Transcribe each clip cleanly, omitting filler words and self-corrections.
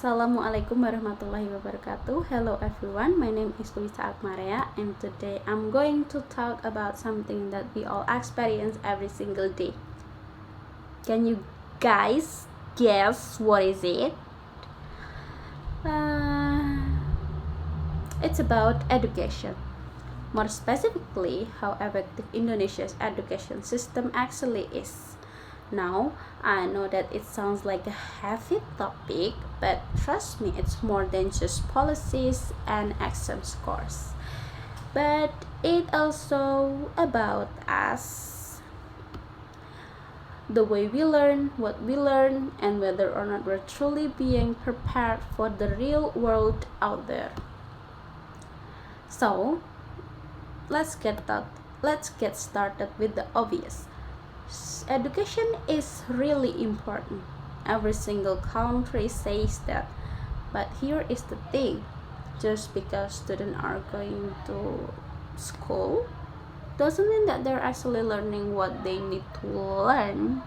Assalamualaikum warahmatullahi wabarakatuh. Hello everyone, my name is Louissa and today I'm going to talk about something that we all experience every single day. Can you guys guess what is it? It's about education. More specifically, how effective Indonesia's education system actually is. Now, I know that it sounds like a heavy topic, but trust me, it's more than just policies and exam scores. But it also about us, the way we learn, what we learn, and whether or not we're truly being prepared for the real world out there. So, let's get started with the obvious. Education is really important. Every single country says that. But here is the thing. Just because students are going to school doesn't mean that they're actually learning what they need to learn.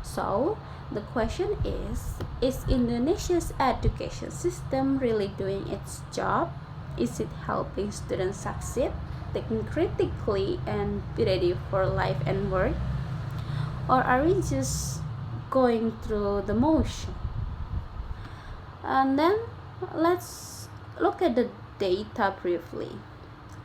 So, the question is Indonesia's education system really doing its job? Is it helping students succeed, think critically, and be ready for life and work? Or are we just going through the motion? And then let's look at the data briefly.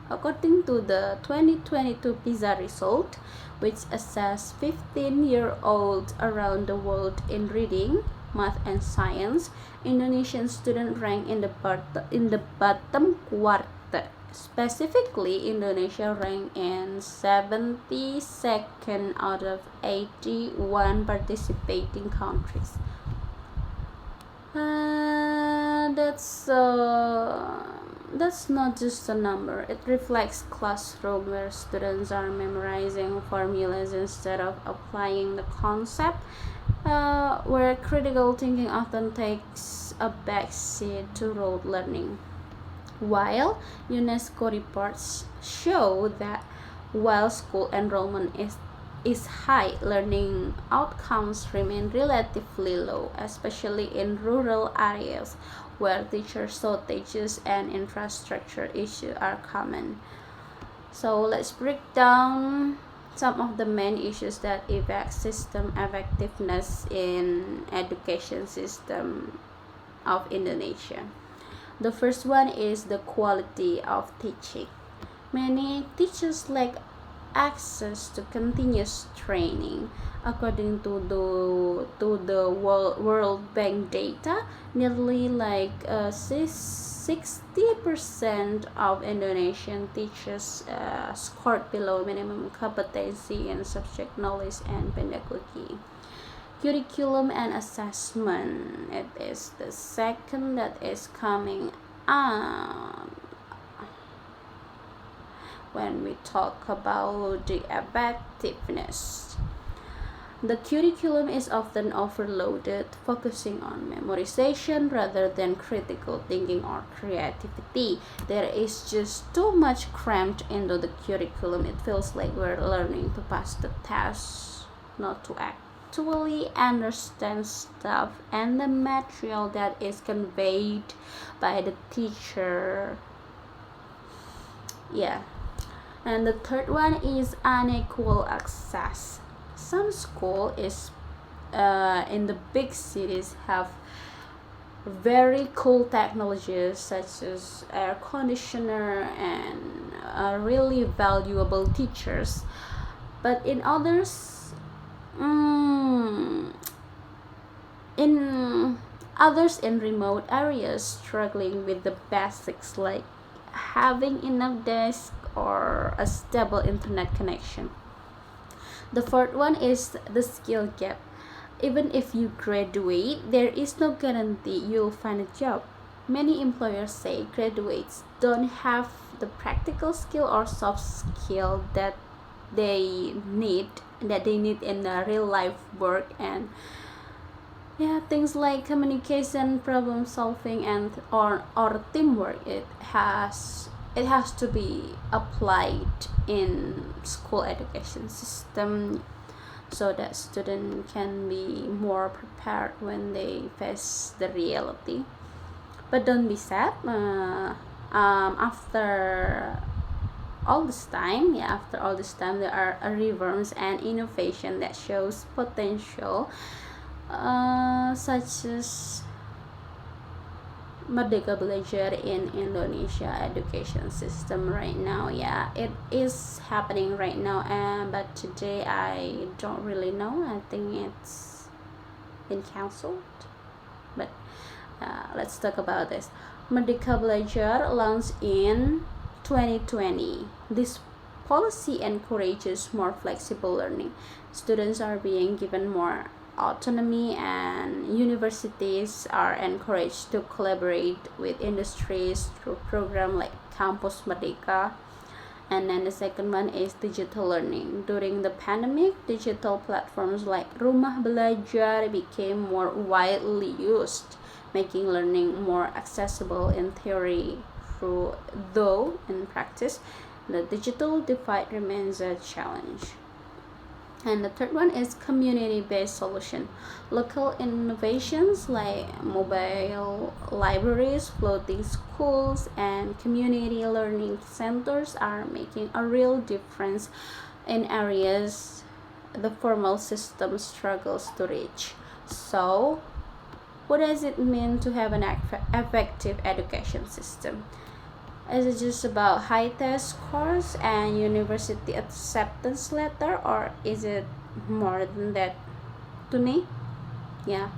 According to the 2022 PISA result, which assessed 15-year-olds around the world in reading, math, and science, Indonesian students rank in the bottom quarter. Specifically, Indonesia ranked in 72nd out of 81 participating countries. That's not just a number. It reflects classroom where students are memorizing formulas instead of applying the concept, where critical thinking often takes a backseat to rote learning. While UNESCO reports show that while school enrollment is high, learning outcomes remain relatively low, especially in rural areas where teacher shortages and infrastructure issues are common. So let's break down some of the main issues that affect system effectiveness in education system of Indonesia. The first one is the quality of teaching. Many teachers lack access to continuous training. According to the World Bank data, nearly 60% of Indonesian teachers scored below minimum competency in subject knowledge and pedagogy. Curriculum and assessment, it is the second that is coming up when we talk about the effectiveness. The curriculum is often overloaded, focusing on memorization rather than critical thinking or creativity. There is just too much crammed into the curriculum. It feels like we're learning to pass the test, not to actually understand stuff and the material that is conveyed by the teacher. And the third one is unequal access. Some school is in the big cities have very cool technologies such as air conditioner and really valuable teachers, but in others in remote areas struggling with the basics like having enough desks or a stable internet connection. The fourth one is the skill gap. Even if you graduate, there is no guarantee you'll find a job. Many employers say graduates don't have the practical skill or soft skill that they need in real life work, and things like communication, problem solving, and or teamwork. It has to be applied in school education system. so that student can be more prepared when they face the reality. But don't be sad. After all this time, there are reforms and innovation that shows potential, such as Merdeka Belajar in Indonesia education system right now. Yeah, it is happening right now, but today I don't really know. I think it's been cancelled. But let's talk about this. Merdeka Belajar launched in 2020. This policy encourages more flexible learning. Students are being given more autonomy, and universities are encouraged to collaborate with industries through programs like Campus Merdeka. And then the second one is digital learning. During the pandemic, digital platforms like Rumah Belajar became more widely used, making learning more accessible in theory, though in practice, the digital divide remains a challenge. And the third one is community-based solution. Local innovations like mobile libraries, floating schools, and community learning centers are making a real difference in areas the formal system struggles to reach. So, what does it mean to have an effective education system? Is it just about high test scores and university acceptance letter, or is it more than that? To me, yeah,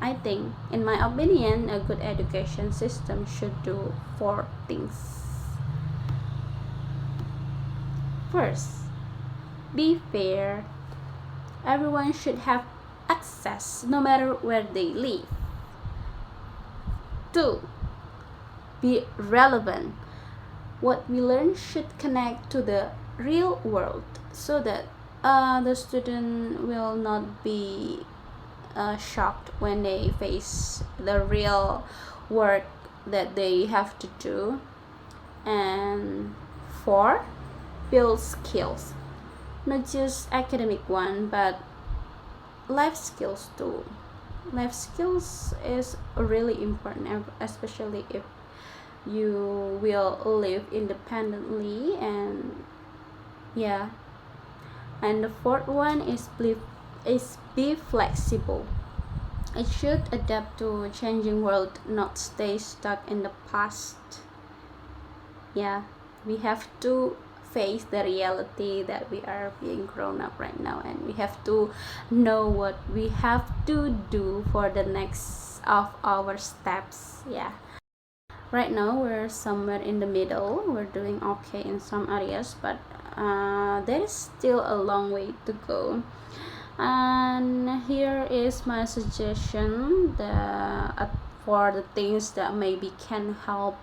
I think, in my opinion, a good education system should do 4 things. First, be fair. Everyone should have access no matter where they live. 2, be relevant. What we learn should connect to the real world, so that the student will not be shocked when they face the real work that they have to do. And 4, build skills, not just academic one, but life skills too. Life skills is really important, especially if you will live independently. And yeah, and the fourth one is be flexible. It should adapt to changing world, not stay stuck in the past. Yeah, we have to face the reality that we are being grown up right now, and we have to know what we have to do for the next of our steps. Yeah, right now we're somewhere in the middle. We're doing okay in some areas, but there is still a long way to go. And here is my suggestion for the things that maybe can help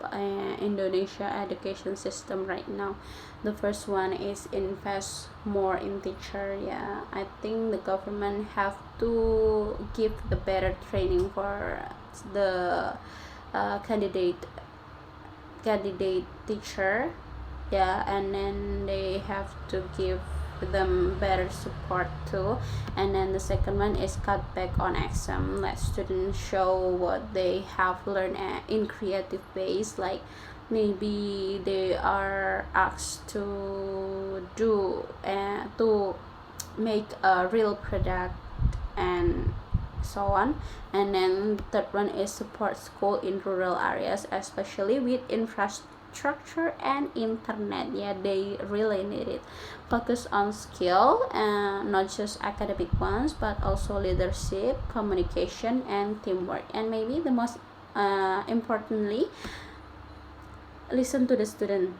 Indonesia education system right now. The first one is invest more in teacher. Yeah, I think the government have to give the better training for the candidate teacher. Yeah, and then they have to give them better support too. And then the second one is cut back on exam. Let students show what they have learned in creative ways, like maybe they are asked to do to make a real product, and so on. And then third one is support school in rural areas, especially with infrastructure and internet. Yeah, they really need it. Focus on skill, and not just academic ones, but also leadership, communication, and teamwork. And maybe the most importantly, listen to the student.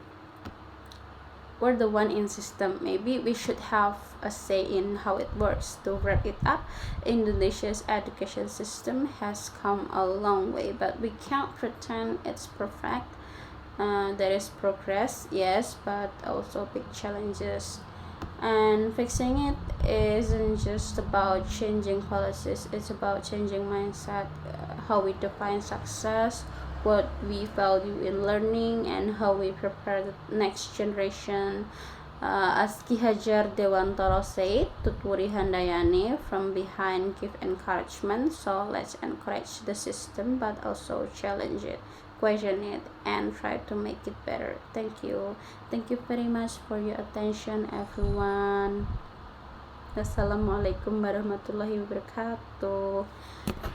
We're the one in system. Maybe we should have a say in how it works. To wrap it up, Indonesia's education system has come a long way, but we can't pretend it's perfect. There is progress, yes, but also big challenges. And fixing it isn't just about changing policies, it's about changing mindset, how we define success, what we value in learning, and how we prepare the next generation As Ki Hajar Dewantara said, Tutwuri Handayani, from behind give encouragement. So let's encourage the system, but also challenge it, question it, and try to make it better. Thank you. Thank you very much for your attention, everyone. Assalamualaikum warahmatullahi wabarakatuh.